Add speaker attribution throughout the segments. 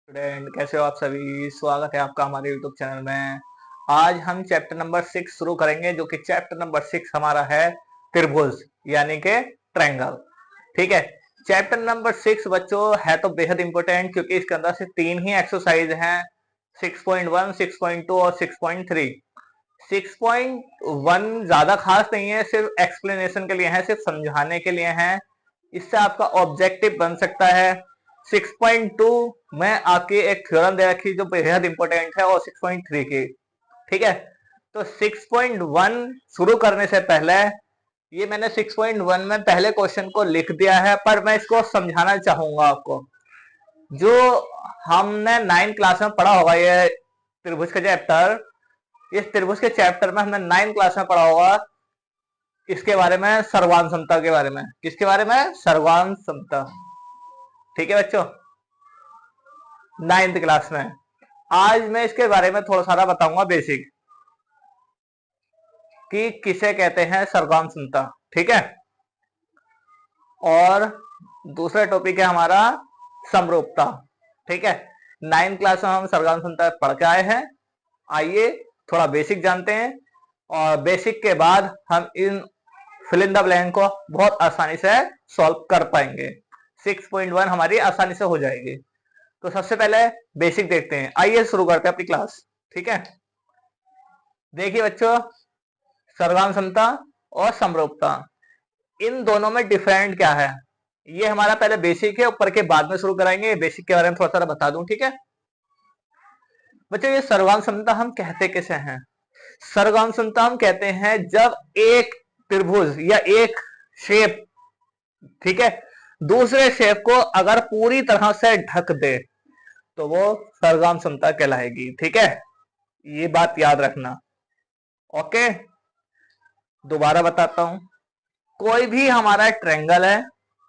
Speaker 1: Student कैसे हो आप सभी। स्वागत है आपका हमारे यूट्यूब चैनल में। आज हम चैप्टर नंबर 6 शुरू करेंगे, जो कि चैप्टर नंबर 6 हमारा है त्रिभुज यानी कि ट्रायंगल। ठीक है। चैप्टर नंबर 6 बच्चों है तो बेहद इंपॉर्टेंट, क्योंकि इसके अंदर से 3 ही एक्सरसाइज हैं, 6.1, 6.2 और 6.3। 6.1 ज्यादा खास नहीं है, सिर्फ एक्सप्लेनेशन के लिए है, सिर्फ समझाने के लिए है। इससे आपका ऑब्जेक्टिव बन सकता है। 6.2 में आपकी एक थ्योरम दे रखी जो बेहद इंपॉर्टेंट है, और 6.3 की। ठीक है। तो 6.1 शुरू करने से पहले ये मैंने 6.1 में पहले क्वेश्चन को लिख दिया है, पर मैं इसको समझाना चाहूंगा आपको। जो हमने 9th क्लास में पढ़ा होगा ये त्रिभुज का चैप्टर, इस त्रिभुज के चैप्टर में हमने 9th क्लास में पढ़ा होगा इसके बारे में, सर्वांग समता के बारे में। किसके बारे में? सर्वांग समता। ठीक है बच्चों, 9th क्लास में। आज मैं इसके बारे में थोड़ा सारा बताऊंगा बेसिक, कि किसे कहते हैं सर्वांग समता। ठीक है। और दूसरा टॉपिक है हमारा समरूपता। ठीक है। 9th क्लास में हम सर्वांग समता पढ़ के आए हैं। आइए थोड़ा बेसिक जानते हैं, और बेसिक के बाद हम इन फिल इन द ब्लैंक को बहुत आसानी से सॉल्व कर पाएंगे। 6.1 हमारी आसानी से हो जाएगी। तो सबसे पहले बेसिक देखते हैं। आइए शुरू करते हैं अपनी क्लास। ठीक है। देखिए बच्चों, सर्वांग समता और समरूपता, इन दोनों में डिफरेंट क्या है, ये हमारा पहले बेसिक है, ऊपर के बाद में शुरू कराएंगे। बेसिक के बारे में थोड़ा सा बता दूं। ठीक है बच्चों, ये सर्वांग समता हम कहते किसे हैं? सर्वांग समता हम कहते हैं जब एक त्रिभुज या एक शेप, ठीक है, दूसरे शेप को अगर पूरी तरह से ढक दे तो वो सर्वांग समता कहलाएगी। ठीक है, ये बात याद रखना। ओके, दोबारा बताता हूं। कोई भी हमारा ट्रायंगल है,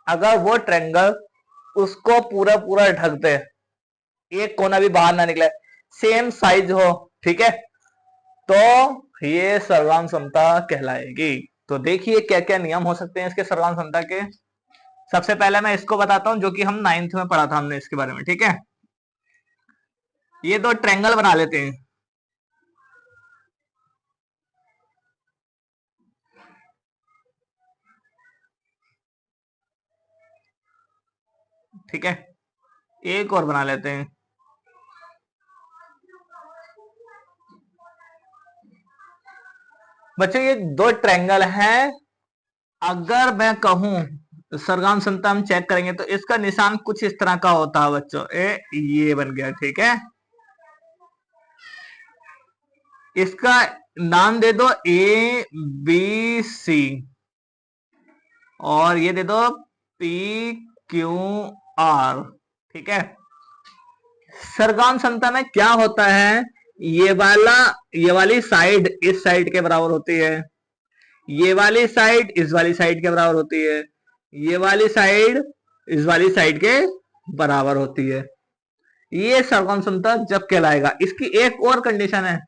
Speaker 1: अगर वो ट्रायंगल उसको पूरा पूरा ढक दे, एक कोना भी बाहर ना निकले, सेम साइज हो, ठीक है, तो ये सर्वांग समता कहलाएगी। तो देखिए क्या क्या नियम हो सकते हैं इसके सर्वांग समता के। सबसे पहले मैं इसको बताता हूं, जो कि हम 9th में पढ़ा था हमने इसके बारे में। ठीक है, ये दो ट्रायंगल बना लेते हैं। ठीक है, एक और बना लेते हैं। बच्चों ये दो ट्रायंगल हैं, अगर मैं कहूं सर्वांग समता हम चेक करेंगे तो इसका निशान कुछ इस तरह का होता है बच्चों। ये बन गया। ठीक है, इसका नाम दे दो ए बी सी, और ये दे दो पी क्यू आर। ठीक है, सर्वांग समता में क्या होता है, ये वाली साइड इस साइड के बराबर होती है, ये वाली साइड इस वाली साइड के बराबर होती है, ये वाली साइड इस वाली साइड के बराबर होती है। ये सर्वांग समता जब कहलाएगा। इसकी एक और कंडीशन है,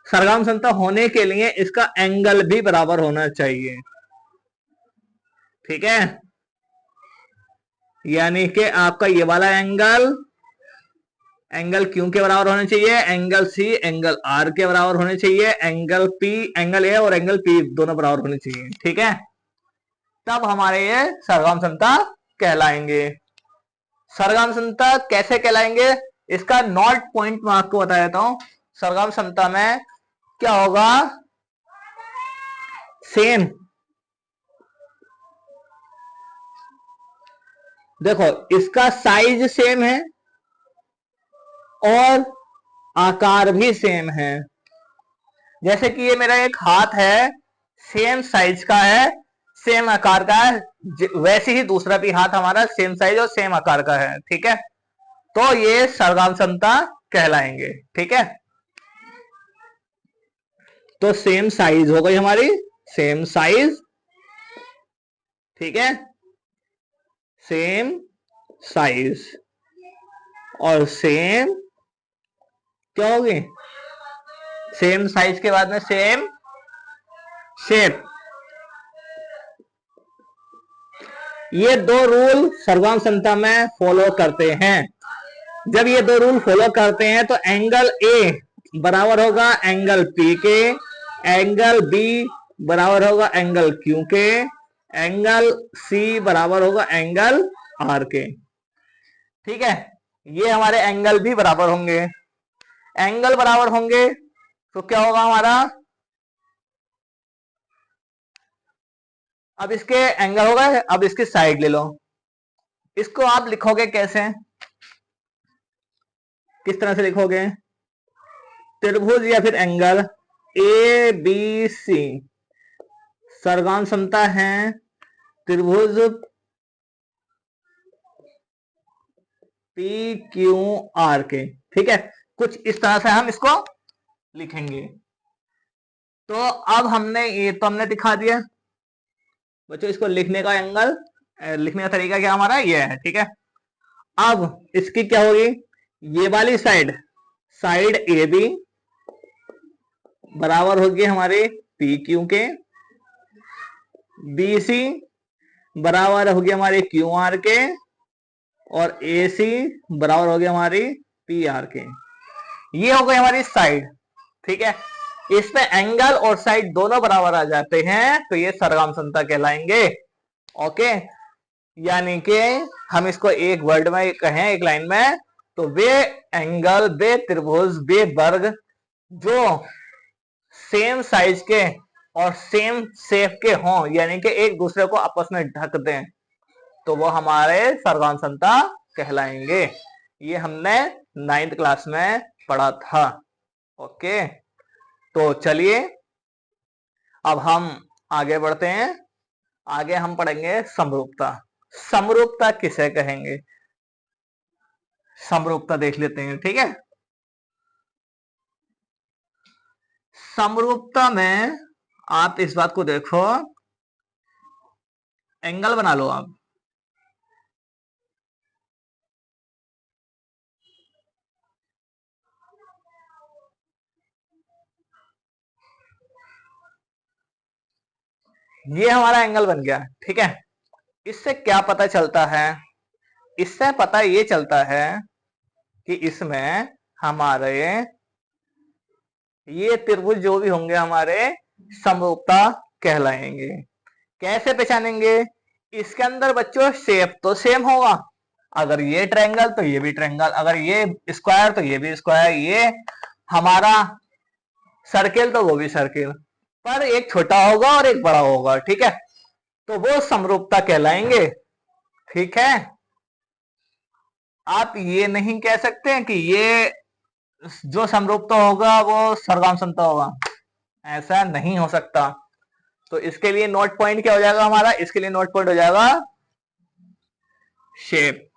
Speaker 1: सर्वांग समता होने के लिए इसका एंगल भी बराबर होना चाहिए। ठीक है, यानी कि आपका ये वाला एंगल एंगल क्यू के बराबर होने चाहिए, एंगल सी एंगल आर के बराबर होने चाहिए, एंगल पी एंगल ए और एंगल पी दोनों बराबर होने चाहिए। ठीक है, तब हमारे ये सर्वांग समता कहलाएंगे। सर्वांग समता कैसे कहलाएंगे, इसका नॉट पॉइंट मैं आपको बता देता हूं। सर्वांग समता में क्या होगा, सेम, देखो इसका साइज सेम है और आकार भी सेम है। जैसे कि ये मेरा एक हाथ है, सेम साइज का है, सेम आकार का है, वैसे ही दूसरा भी हाथ हमारा सेम साइज और सेम आकार का है। ठीक है, तो ये सर्वांग समता कहलाएंगे। ठीक है, तो सेम साइज हो गई हमारी, सेम साइज। ठीक है, सेम साइज और सेम क्या होगी, सेम साइज के बाद में सेम शेप। ये दो रूल सर्वांग समता में फॉलो करते हैं। जब ये दो रूल फॉलो करते हैं तो एंगल ए बराबर होगा एंगल पी के, एंगल बी बराबर होगा एंगल क्यू के, एंगल सी बराबर होगा एंगल आर के। ठीक है, ये हमारे एंगल भी बराबर होंगे। एंगल बराबर होंगे तो क्या होगा हमारा, अब इसके एंगल होगा, अब इसकी साइड ले लो। इसको आप लिखोगे कैसे, किस तरह से लिखोगे, त्रिभुज या फिर एंगल ए बी सी सर्वांग समता है त्रिभुज पी क्यू आर के। ठीक है, कुछ इस तरह से हम इसको लिखेंगे। तो अब हमने ये तो हमने दिखा दिया बच्चों, इसको लिखने का एंगल, लिखने का तरीका क्या हमारा ये है। ठीक है, अब इसकी क्या होगी, ये वाली साइड, साइड ए बी बराबर होगी हमारे पी क्यू के, बी सी बराबर होगी हमारे क्यू आर के, और ए सी बराबर होगी हमारी पी आर के। ये हो गई हमारी साइड। ठीक है, इसमें एंगल और साइड दोनों बराबर आ जाते हैं तो ये सर्वगाम समता कहलाएंगे। ओके, यानी कि हम इसको एक वर्ड में कहें, एक लाइन में, तो वे एंगल, वे त्रिभुज, वे वर्ग जो सेम साइज के और सेम शेप के हों, यानी कि एक दूसरे को आपस में ढक दें, तो वो हमारे सर्वगाम समता कहलाएंगे। ये हमने 9th क्लास में पढ़ा था। ओके, तो चलिए अब हम आगे बढ़ते हैं। आगे हम पढ़ेंगे समरूपता। समरूपता किसे कहेंगे, समरूपता देख लेते हैं। ठीक है, समरूपता में आप इस बात को देखो, एंगल बना लो आप, ये हमारा एंगल बन गया। ठीक है, इससे क्या पता चलता है, इससे पता ये चलता है कि इसमें हमारे ये त्रिभुज जो भी होंगे हमारे समरूपता कहलाएंगे। कैसे पहचानेंगे, इसके अंदर बच्चों शेप तो सेम होगा, अगर ये ट्रायंगल तो ये भी ट्रायंगल, अगर ये स्क्वायर तो ये भी स्क्वायर, ये हमारा सर्किल तो वो भी सर्किल, पर एक छोटा होगा और एक बड़ा होगा। ठीक है, तो वो समरूपता कहलाएंगे। ठीक है, आप ये नहीं कह सकते कि ये जो समरूपता होगा वो सर्वगाम समता होगा, ऐसा नहीं हो सकता। तो इसके लिए नोट पॉइंट क्या हो जाएगा हमारा, इसके लिए नोट पॉइंट हो जाएगा शेप,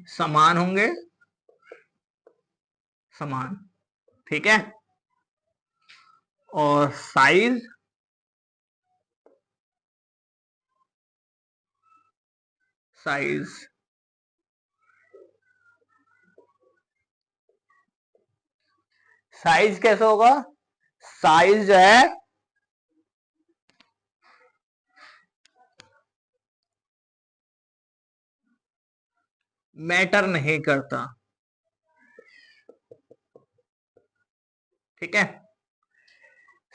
Speaker 1: समान होंगे, समान। ठीक है, और साइज, साइज साइज कैसे होगा, साइज जो है मैटर नहीं करता। ठीक है,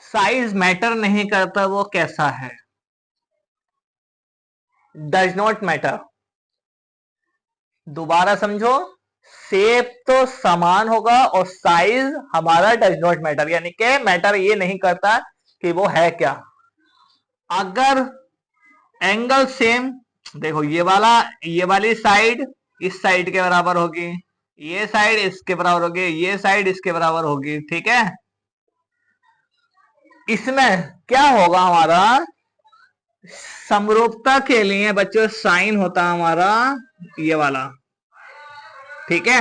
Speaker 1: साइज मैटर नहीं करता, वो कैसा है, डज नॉट मैटर। दोबारा समझो, शेप तो समान होगा और साइज हमारा डज नॉट मैटर, यानी कि मैटर ये नहीं करता कि वो है क्या। अगर एंगल सेम, देखो ये वाली साइड इस साइड के बराबर होगी, ये साइड इसके बराबर होगी, ये साइड इसके बराबर होगी। ठीक है, इसमें क्या होगा हमारा, समरूपता के लिए बच्चों साइन होता है हमारा ये वाला। ठीक है,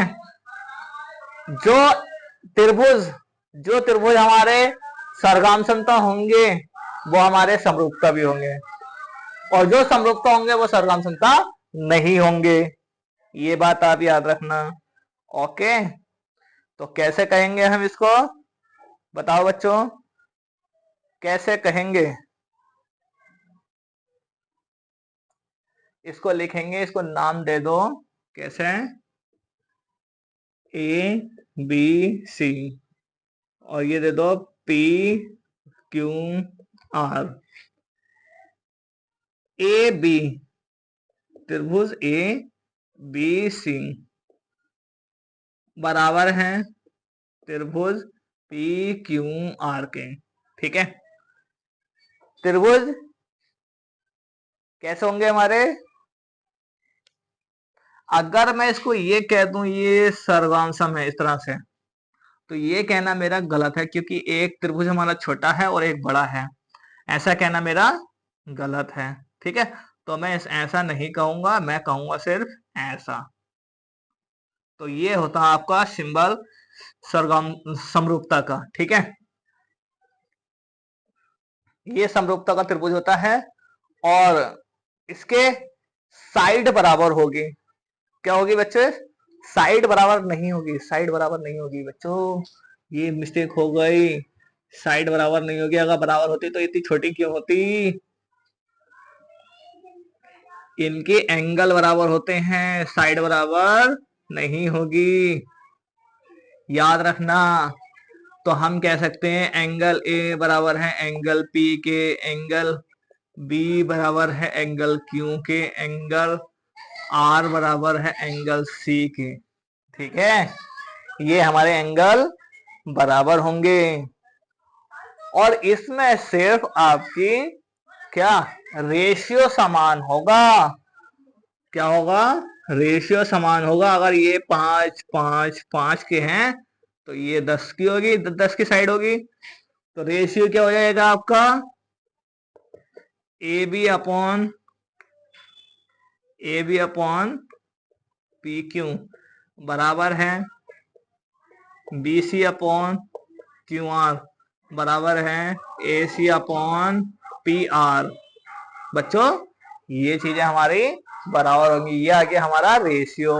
Speaker 1: जो त्रिभुज जो त्रिभुज हमारे सर्वगाम समता होंगे वो हमारे समरूपता भी होंगे, और जो समरूपता होंगे वो सर्वगाम समता नहीं होंगे। ये बात आप याद रखना। ओके, तो कैसे कहेंगे हम इसको, बताओ बच्चों, कैसे कहेंगे। इसको लिखेंगे, इसको नाम दे दो, कैसे, ए बी सी, और ये दे दो P Q R. A B, त्रिभुज ए बी सी बराबर है त्रिभुज पी क्यू आर के। ठीक है, त्रिभुज कैसे होंगे हमारे? अगर मैं इसको ये कह दूं ये सर्वांशम है इस तरह से, तो ये कहना मेरा गलत है, क्योंकि एक त्रिभुज हमारा छोटा है और एक बड़ा है, ऐसा कहना मेरा गलत है। ठीक है, तो मैं ऐसा नहीं कहूंगा, मैं कहूंगा सिर्फ ऐसा। तो ये होता है आपका सिंबल सर्वम समरूपता का। ठीक है, ये समरूपता का त्रिभुज होता है, और इसके साइड बराबर होगी। क्या होगी बच्चे? साइड बराबर नहीं होगी, साइड बराबर नहीं होगी बच्चों, ये मिस्टेक हो गई। साइड बराबर नहीं होगी, अगर बराबर होती तो इतनी छोटी क्यों होती? इनके एंगल बराबर होते हैं, साइड बराबर नहीं होगी, याद रखना। तो हम कह सकते हैं एंगल ए बराबर है एंगल पी के, एंगल बी बराबर है एंगल क्यू के, एंगल आर बराबर है एंगल सी के। ठीक है, ये हमारे एंगल बराबर होंगे, और इसमें सिर्फ आपकी क्या रेशियो समान होगा। क्या होगा? रेशियो समान होगा। अगर ये 5 5 5 के हैं तो ये 10 की होगी, 10 की साइड होगी, तो रेशियो क्या हो जाएगा आपका? A B upon P Q बराबर है B C upon Q R बराबर है A C upon P R. बच्चों, ये चीजें हमारी बराबर होंगी, ये आ गया हमारा रेशियो।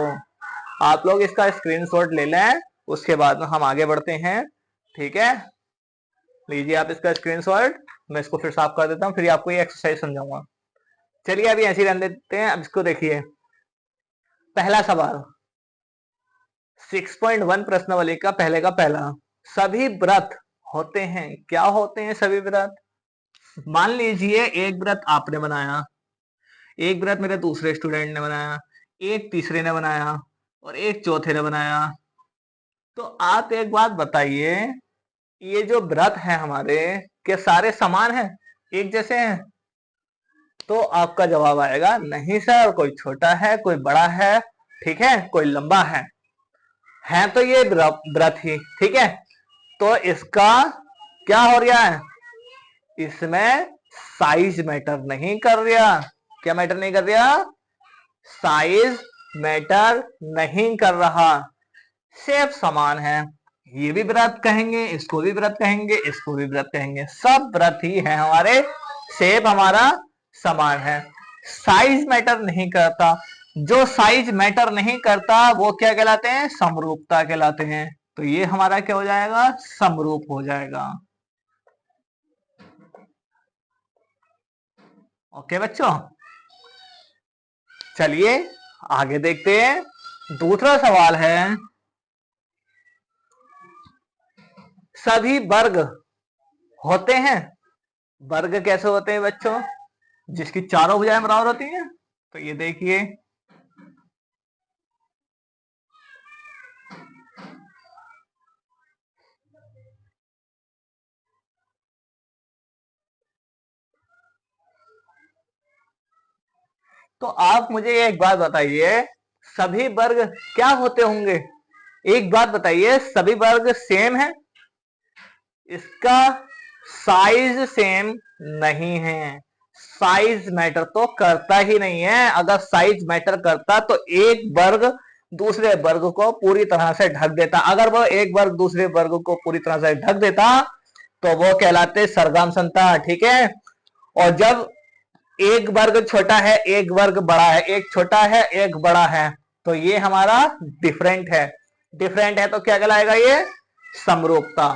Speaker 1: आप लोग इसका स्क्रीनशॉट ले लें, उसके बाद में हम आगे बढ़ते हैं। ठीक है, लीजिए आप इसका स्क्रीनशॉट, मैं इसको फिर साफ कर देता हूँ, फिर आपको ये एक्सरसाइज समझाऊंगा। चलिए अभी ऐसे ही रहने देते हैं। अब इसको देखिए, पहला सवाल 6.1 प्रश्नावली का पहले का पहला, सभी व्रत होते हैं। क्या होते हैं सभी व्रत? मान लीजिए एक व्रत आपने बनाया, एक व्रत मेरे दूसरे स्टूडेंट ने बनाया, एक तीसरे ने बनाया, और एक चौथे ने बनाया। तो आप एक बात बताइए, ये जो व्रत है हमारे, क्या सारे समान हैं, एक जैसे हैं? तो आपका जवाब आएगा नहीं सर, कोई छोटा है, कोई बड़ा है, ठीक है, कोई लंबा है तो ये व्रत ही। ठीक है, तो इसका क्या हो रहा है? इसमें साइज मैटर नहीं कर रहा। क्या मैटर नहीं कर रहा? साइज मैटर नहीं कर रहा, सिर्फ समान है। ये भी व्रत कहेंगे, इसको भी व्रत कहेंगे, इसको भी व्रत कहेंगे, सब व्रत ही है हमारे, शेप हमारा समान है, साइज मैटर नहीं करता। जो साइज मैटर नहीं करता वो क्या कहलाते हैं? समरूपता कहलाते हैं। तो ये हमारा क्या हो जाएगा? समरूप हो जाएगा। ओके बच्चों, चलिए आगे देखते हैं। दूसरा सवाल है, सभी वर्ग होते हैं। वर्ग कैसे होते हैं बच्चों? जिसकी चारों भुजाएं बराबर होती हैं। तो ये देखिए, तो आप मुझे एक बात बताइए, सभी वर्ग क्या होते होंगे? एक बात बताइए, सभी वर्ग सेम है? इसका साइज सेम नहीं है, साइज मैटर तो करता ही नहीं है। अगर साइज मैटर करता तो एक वर्ग दूसरे वर्ग को पूरी तरह से ढक देता। अगर वो एक वर्ग दूसरे वर्ग को पूरी तरह से ढक देता तो वो कहलाते सरगम संता। ठीक है, और जब एक वर्ग छोटा है, एक वर्ग बड़ा है, एक छोटा है, एक बड़ा है, तो ये हमारा डिफरेंट है। डिफरेंट है तो क्या कहलाएगा? ये समरूपता।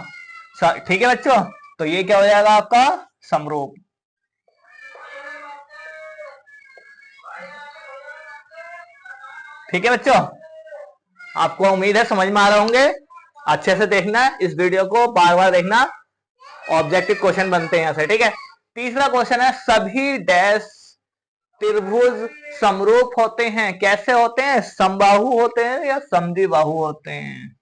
Speaker 1: ठीक है बच्चों, तो ये क्या हो जाएगा आपका? समरूप। ठीक है बच्चों, आपको उम्मीद है समझ में आ रहे होंगे। अच्छे से देखना है इस वीडियो को, बार बार देखना, ऑब्जेक्टिव क्वेश्चन बनते हैं यहाँ से। ठीक है, तीसरा क्वेश्चन है, सभी डैश त्रिभुज समरूप होते हैं। कैसे होते हैं? समबाहु होते हैं या समद्विबाहु होते हैं?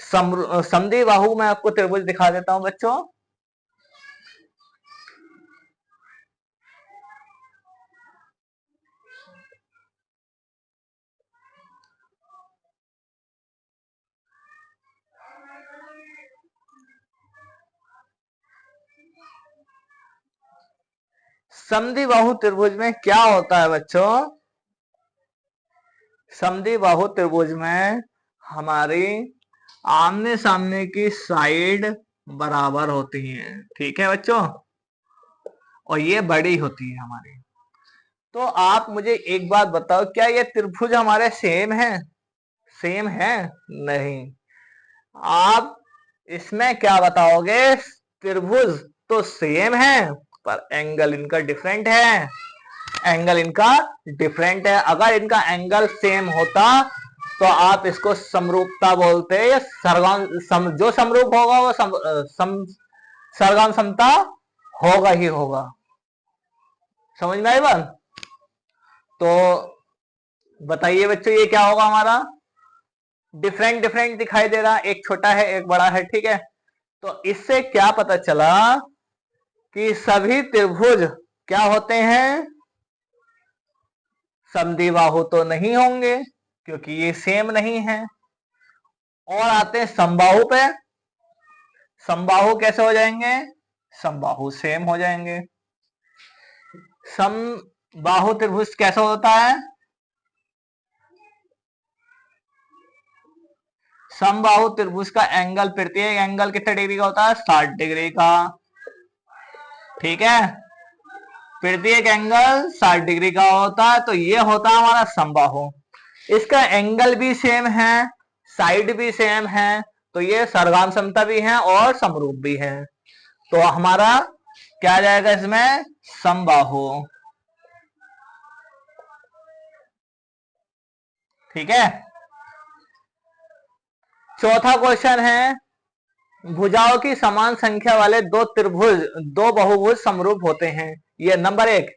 Speaker 1: समद्विबाहु मैं आपको त्रिभुज दिखा देता हूं बच्चों। समद्विबाहु त्रिभुज में क्या होता है बच्चों? समद्विबाहु त्रिभुज में हमारी आमने सामने की साइड बराबर होती हैं। ठीक है बच्चों, और ये बड़ी होती है हमारी। तो आप मुझे एक बात बताओ, क्या ये त्रिभुज हमारे सेम है? सेम है? नहीं। आप इसमें क्या बताओगे? त्रिभुज तो सेम है पर एंगल इनका डिफरेंट है। एंगल इनका डिफरेंट है। अगर इनका एंगल सेम होता तो आप इसको समरूपता बोलते हैं, या जो समरूप होगा वो सरगम समता होगा ही होगा। समझ में आई बात? तो बताइए बच्चों, ये क्या होगा हमारा? डिफरेंट डिफरेंट दिखाई दे रहा, एक छोटा है एक बड़ा है। ठीक है, तो इससे क्या पता चला कि सभी त्रिभुज क्या होते हैं? समद्विबाहु तो नहीं होंगे क्योंकि ये सेम नहीं है। और आते हैं समबाहु पे। समबाहु कैसे हो जाएंगे? समबाहु सेम हो जाएंगे। समबाहु त्रिभुज कैसा होता है? समबाहु त्रिभुज का एंगल, प्रत्येक एंगल कितने डिग्री का होता है? 60 डिग्री का। ठीक है, प्रत्येक एंगल 60 डिग्री का होता है, तो ये होता है हमारा समबाहु। इसका एंगल भी सेम है, साइड भी सेम है, तो ये सर्वांग समता भी है और समरूप भी है। तो हमारा क्या आ जाएगा इसमें? समबाहु। ठीक है, चौथा क्वेश्चन है, भुजाओं की समान संख्या वाले दो बहुभुज समरूप होते हैं। ये नंबर एक,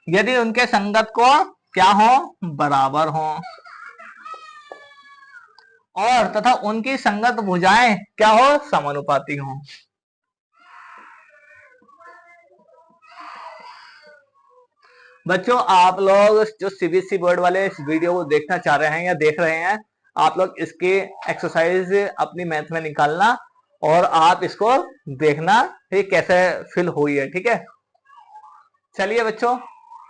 Speaker 1: यदि उनके संगत को क्या हो? बराबर हो। और तथा उनकी संगत भुजाएं क्या हो? समानुपाती हो। बच्चों, आप लोग जो सीबीएसई बोर्ड वाले इस वीडियो को देखना चाह रहे हैं या देख रहे हैं, आप लोग इसके एक्सरसाइज अपनी मैथ में निकालना और आप इसको देखना ये कैसे फिल हुई है। ठीक है, चलिए बच्चों,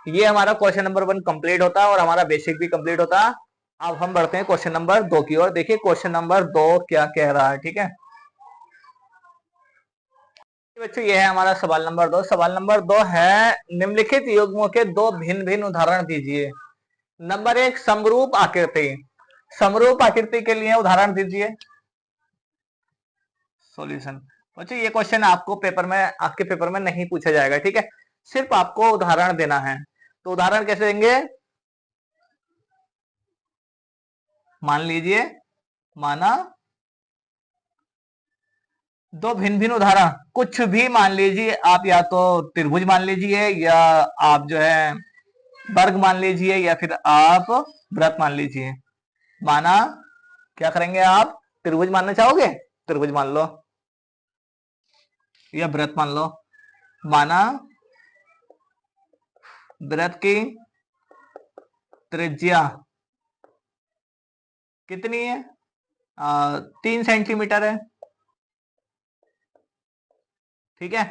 Speaker 1: ये हमारा क्वेश्चन नंबर 1 कंप्लीट होता है और हमारा बेसिक भी कंप्लीट होता है। अब हम बढ़ते हैं क्वेश्चन नंबर 2 की ओर। देखिए क्वेश्चन नंबर 2 क्या कह रहा है। ठीक है बच्चों, ये है हमारा सवाल नंबर 2। सवाल नंबर 2 है, निम्नलिखित युग्मों के दो भिन्न भिन्न उदाहरण दीजिए। नंबर 1, समरूप आकृति। समरूप आकृति के लिए उदाहरण दीजिए। सॉल्यूशन। बच्चों, ये क्वेश्चन आपको आपके पेपर में नहीं पूछा जाएगा। ठीक है, सिर्फ आपको उदाहरण देना है। तो उदाहरण कैसे देंगे? मान लीजिए, माना दो भिन्न भिन्न उदाहरण, कुछ भी मान लीजिए आप, या तो त्रिभुज मान लीजिए, या आप जो है वर्ग मान लीजिए, या फिर आप वृत्त मान लीजिए। माना, क्या करेंगे आप? त्रिभुज मानना चाहोगे? त्रिभुज मान लो, या वृत्त मान लो। माना वृत्त की त्रिज्या कितनी है? 3 सेंटीमीटर है। ठीक है,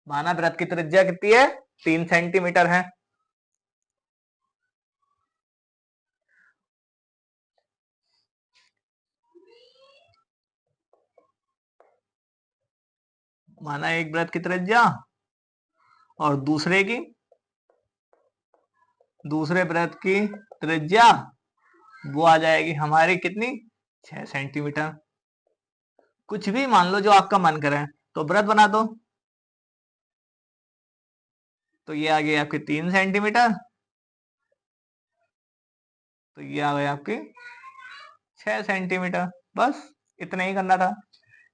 Speaker 1: माना वृत्त की त्रिज्या कितनी है? 3 सेंटीमीटर है। माना एक वृत्त की त्रिज्या और दूसरे वृत्त की त्रिज्या वो आ जाएगी हमारी कितनी? 6 सेंटीमीटर। कुछ भी मान लो जो आपका मन करे, तो वृत्त बना दो। तो ये आ गई आपकी 3 सेंटीमीटर, तो ये आ गई आपकी 6 सेंटीमीटर। बस इतना ही करना था।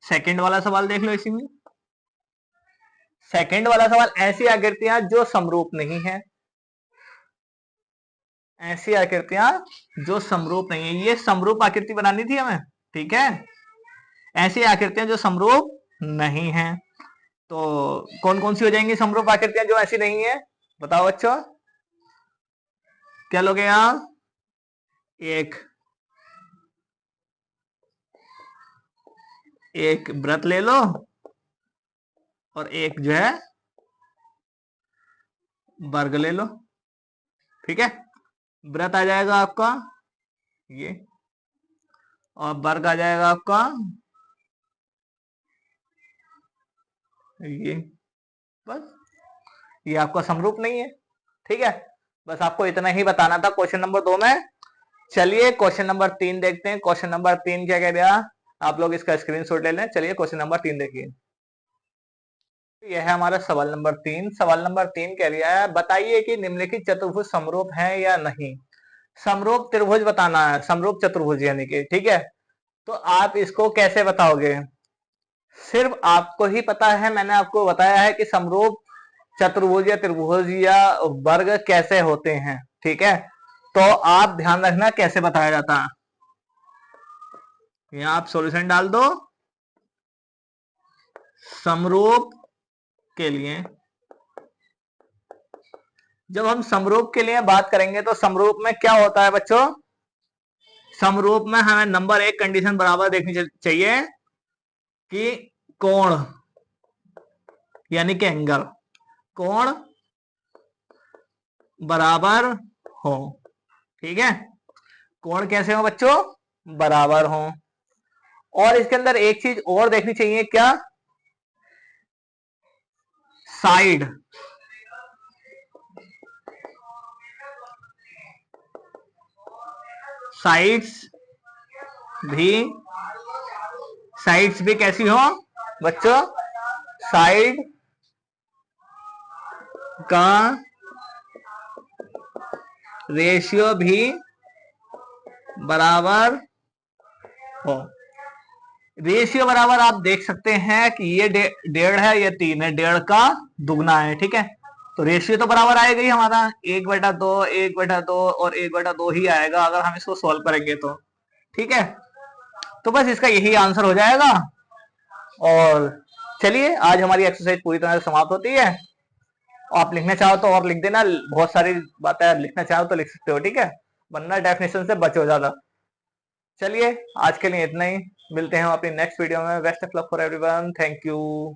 Speaker 1: सेकंड वाला सवाल देख लो इसी में। सेकंड वाला सवाल, ऐसी आकृतियां जो समरूप नहीं है, ऐसी आकृतियां जो समरूप नहीं है, ये समरूप आकृति बनानी थी हमें, ठीक है। ऐसी आकृतियां जो समरूप नहीं है, तो कौन कौन सी हो जाएंगी समरूप आकृतियां जो ऐसी नहीं है, बताओ बच्चों। क्या लोगे आप? एक वृत्त ले लो और एक जो है वर्ग ले लो, ठीक है। वृत्त आ जाएगा आपका ये, और वर्ग आ जाएगा आपका ये। बस ये आपका समरूप नहीं है, ठीक है। बस आपको इतना ही बताना था क्वेश्चन नंबर 2 में। चलिए क्वेश्चन नंबर 3 देखते हैं। क्वेश्चन नंबर 3 क्या कह दिया, आप लोग इसका स्क्रीनशॉट ले लें। चलिए क्वेश्चन नंबर 3 देखिए। यह है हमारा सवाल नंबर 3। सवाल नंबर 3 कह रहा है, बताइए कि निम्नलिखित चतुर्भुज समरूप है या नहीं। समरूप त्रिभुज बताना है, समरूप चतुर्भुज यानी कि, ठीक है। तो आप इसको कैसे बताओगे, सिर्फ आपको ही पता है। मैंने आपको बताया है कि समरूप चतुर्भुज या त्रिभुज या वर्ग कैसे होते हैं, ठीक है। तो आप ध्यान रखना कैसे बताया जाता है। यहां आप सॉल्यूशन डाल दो। समरूप के लिए, जब हम समरूप के लिए बात करेंगे तो समरूप में क्या होता है बच्चों, समरूप में हमें नंबर 1 कंडीशन बराबर देखनी चाहिए कि कोण यानी कि एंगल, कोण बराबर हो, ठीक है। कोण कैसे हो बच्चों, बराबर हो। और इसके अंदर एक चीज और देखनी चाहिए, क्या, साइड, साइड्स भी, साइड्स भी कैसी हो बच्चों, साइड का रेशियो भी बराबर हो। रेशियो बराबर आप देख सकते हैं कि ये 1.5 है, ये 3 है, 1.5 का दुगना है, ठीक है। तो रेशियो तो बराबर आएगा ही हमारा, 1/2, 1/2 और 1/2 ही आएगा अगर हम इसको सॉल्व करेंगे तो, ठीक है। तो बस इसका यही आंसर हो जाएगा। और चलिए आज हमारी एक्सरसाइज पूरी तरह से समाप्त होती है। आप लिखना चाहो तो और लिख देना, बहुत सारी बातें लिखना चाहो तो लिख सकते हो, ठीक है, वरना डेफिनेशन से बचो ज्यादा। चलिए आज के लिए इतना ही, मिलते हैं अपनी नेक्स्ट वीडियो में। Best of luck for everyone, thank you.